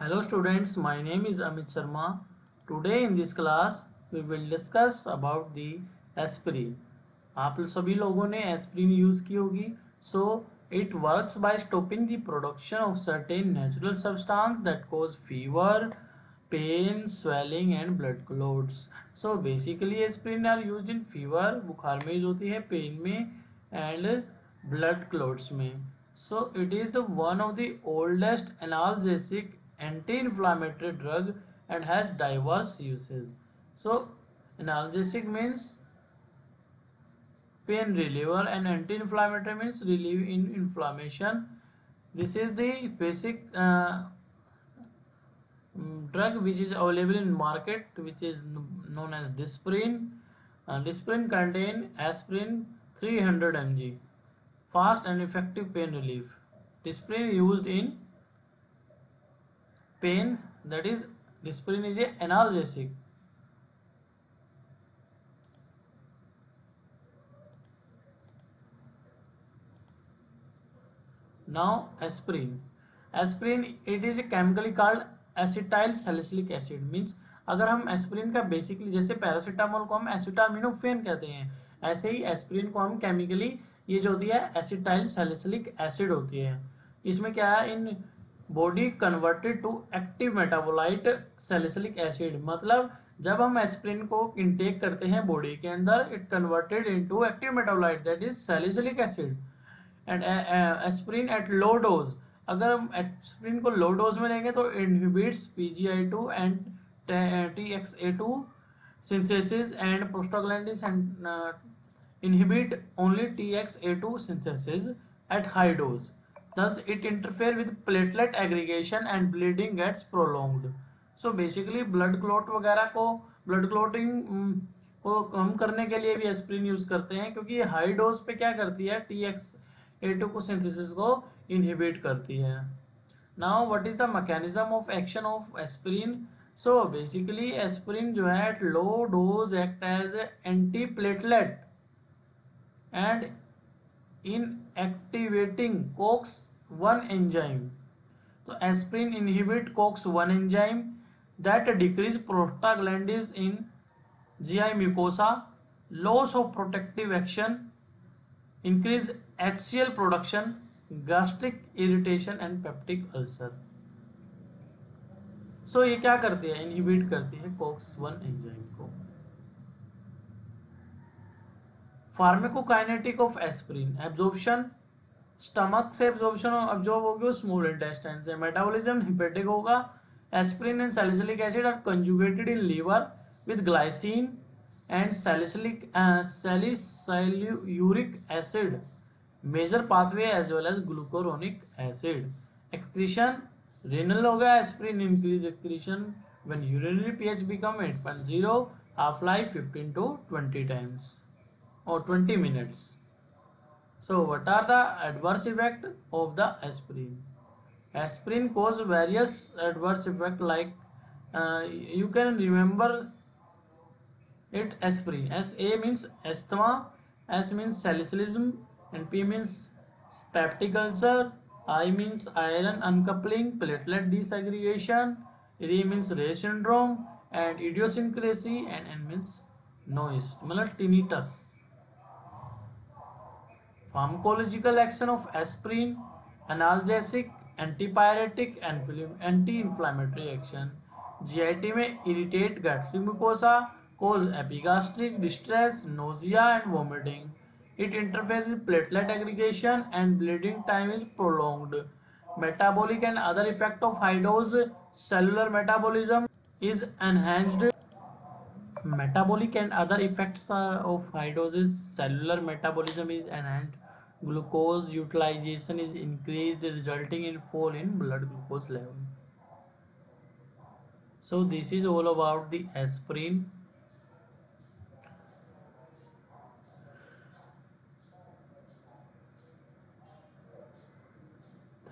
Hello students, my name is Amit Sharma. Today in this class we will discuss about the aspirin. आप सभी लोगों ने aspirin use की होगी. So it works by stopping the production of certain natural substance that cause fever, pain, swelling and blood clots. So basically aspirin are used in fever, बुखार में use होती है, पेन में and blood clots में. So it is the one of the oldest analgesic anti-inflammatory drug and has diverse uses. So analgesic means pain reliever and anti-inflammatory means relieve in inflammation. This is the basic drug which is available in market, which is known as Disprin. Disprin contain aspirin 300 mg. Fast and effective pain relief. Disprin used in pain, that is Disprin is a analgesic. Now aspirin. Aspirin it is a chemically called acetyl salicylic acid. Means अगर हम aspirin का basically जैसे paracetamol को हम acetaminophen कहते हैं, ऐसे ही aspirin को हम केमिकली ये जो होती है एसिटाइल सैलिसिलिक एसिड होती है. इसमें क्या है, in body converted to active metabolite salicylic acid. मतलब जब हम एस्पिरिन को इनटेक करते हैं बॉडी के अंदर, it converted into active metabolite that is salicylic acid. And aspirin eight low dose, अगर हम एस्पिरिन को लो डोज में लेंगे तो inhibits PGI2 and TXA2 synthesis and prostaglandins and inhibit only TXA2 synthesis at high dose. Thus it interfere with platelet aggregation and bleeding gets prolonged. So basically blood clot वगैरह को, blood clotting को कम करने के लिए भी aspirin use करते हैं, क्योंकि ये हाई डोज पे क्या करती है, TXA2 को सिंथेसिस को इनहिबिट करती है. Now what is the mechanism of action of aspirin. So basically aspirin जो है at low dose act as anti platelet and inactivating COX-1 enzyme. तो aspirin inhibit COX-1 enzyme that decrease prostaglandins in GI mucosa, loss of protective action, increase HCl production, gastric irritation and peptic ulcer. So ये क्या करती है, inhibit करती है COX-1 enzyme को. Pharmacokinetic of aspirin. Absorption, stomach से absorption absorb होगी small intestine से. मेटाबॉलिज्म हिपेटिक होगा. Aspirin and salicylic acid are conjugated in liver with glycine and salicyluric acid, major pathway as well as glucuronic acid. Excretion, renal होगा. Aspirin increase excretion when urinary pH become 8.0, half life 15 to 20 times or 20 minutes. So what are the adverse effect of the aspirin? Aspirin cause various adverse effect like you can remember it. Aspirin, SA means asthma, S means salicylism and P means peptic ulcer, I means iron uncoupling, platelet disaggregation, R means Rey syndrome and idiosyncrasy, and N means noise, मतलब tinnitus. Pharmacological action of aspirin: analgesic, antipyretic, anti-inflammatory action. GIT में irritate gastric mucosa, cause epigastric distress, nausea and vomiting. It interferes with platelet aggregation and bleeding time is prolonged. Metabolic and other effect of high dose cellular metabolism is enhanced. Metabolic and other effects of high doses cellular metabolism is enhanced. Glucose utilization is increased, resulting in fall in blood glucose level. So this is all about the aspirin.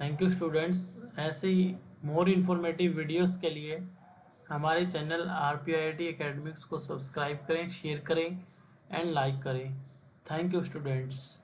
Thank you students. ऐसे ही more informative videos के लिए हमारे channel RPIIT academics को subscribe करें, share करें and like करें. Thank you students.